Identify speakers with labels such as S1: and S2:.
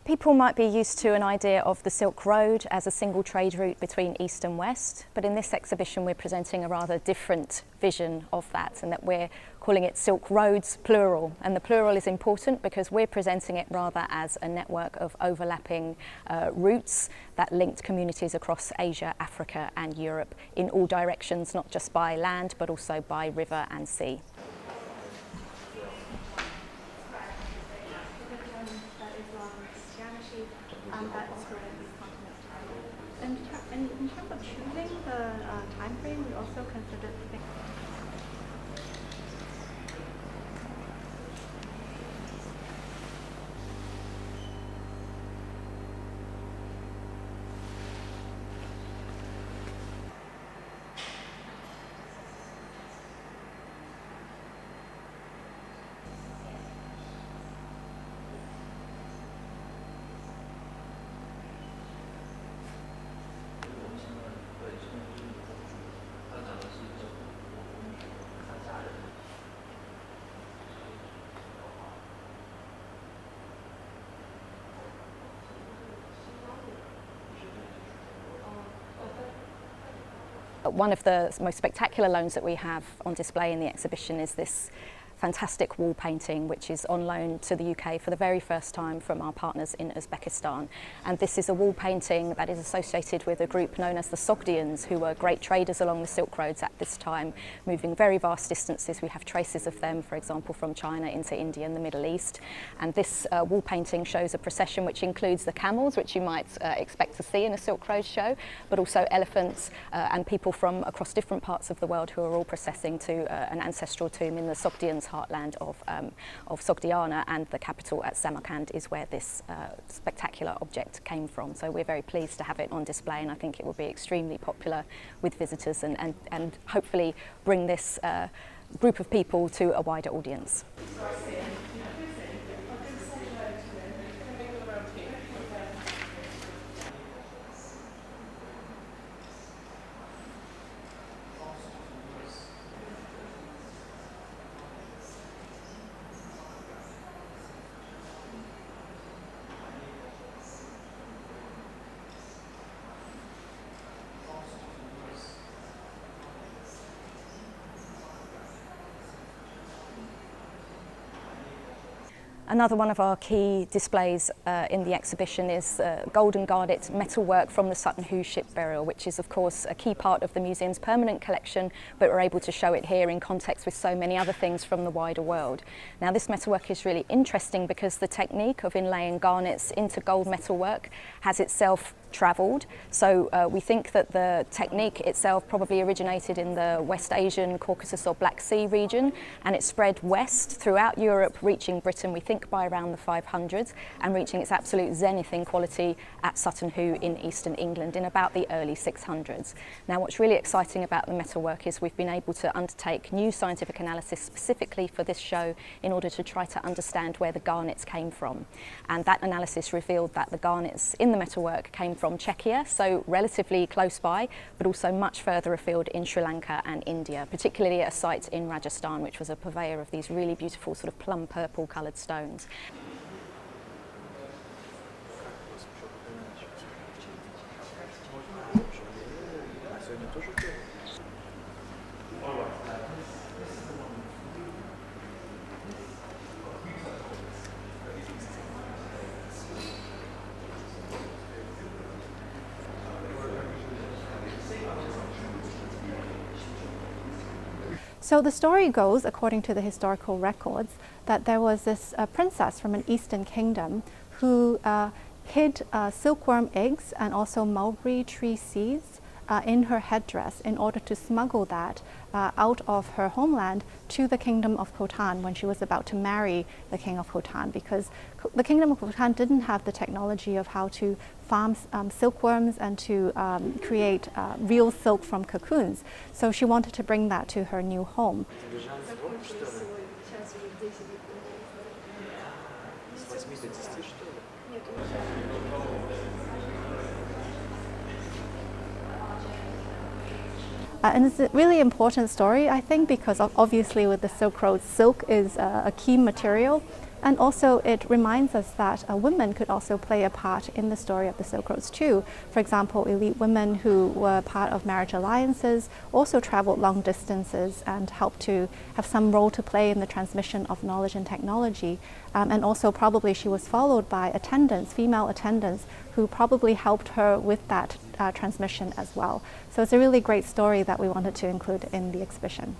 S1: People might be used to an idea of the Silk Road as a single trade route between East and West, but in this exhibition we're presenting a rather different vision of that, and that we're calling it Silk Roads plural. And the plural is important because we're presenting it rather as a network of overlapping routes that linked communities across Asia, Africa and Europe in all directions, not just by land but also by river and sea.
S2: And in terms of choosing the time frame, we also considered things.
S1: One of the most spectacular loans that we have on display in the exhibition is this fantastic wall painting, which is on loan to the UK for the very first time from our partners in Uzbekistan. And this is a wall painting that is associated with a group known as the Sogdians, who were great traders along the Silk Roads at this time, moving very vast distances. We have traces of them, for example, from China into India and the Middle East. And this wall painting shows a procession which includes the camels, which you might expect to see in a Silk Road show, but also elephants and people from across different parts of the world who are all processing to an ancestral tomb in the Sogdians' heartland of Sogdiana, and the capital at Samarkand is where this spectacular object came from. So we're very pleased to have it on display, and I think it will be extremely popular with visitors and hopefully bring this group of people to a wider audience. Another one of our key displays in the exhibition is golden garnet metalwork from the Sutton Hoo ship burial, which is of course a key part of the museum's permanent collection, but we're able to show it here in context with so many other things from the wider world. Now this metalwork is really interesting because the technique of inlaying garnets into gold metalwork has itself travelled. So we think that the technique itself probably originated in the West Asian, Caucasus or Black Sea region, and it spread west throughout Europe, reaching Britain, we think, by around the 500s, and reaching its absolute zenith in quality at Sutton Hoo in eastern England in about the early 600s. Now what's really exciting about the metalwork is we've been able to undertake new scientific analysis specifically for this show in order to try to understand where the garnets came from. And that analysis revealed that the garnets in the metalwork came from Czechia, so relatively close by, but also much further afield in Sri Lanka and India, particularly at a site in Rajasthan, which was a purveyor of these really beautiful sort of plum purple coloured stones.
S3: So the story goes, according to the historical records, that there was this princess from an eastern kingdom who hid silkworm eggs and also mulberry tree seeds in her headdress in order to smuggle that out of her homeland to the kingdom of Khotan when she was about to marry the king of Khotan, because the kingdom of Khotan didn't have the technology of how to farm silkworms and to create real silk from cocoons. So she wanted to bring that to her new home. And it's a really important story, I think, because obviously with the Silk Road, silk is a key material, and also it reminds us that women could also play a part in the story of the Silk Roads too. For example, elite women who were part of marriage alliances also traveled long distances and helped to have some role to play in the transmission of knowledge and technology. And also probably she was followed by attendants, female attendants, who probably helped her with that transmission as well. So it's a really great story that we wanted to include in the exhibition.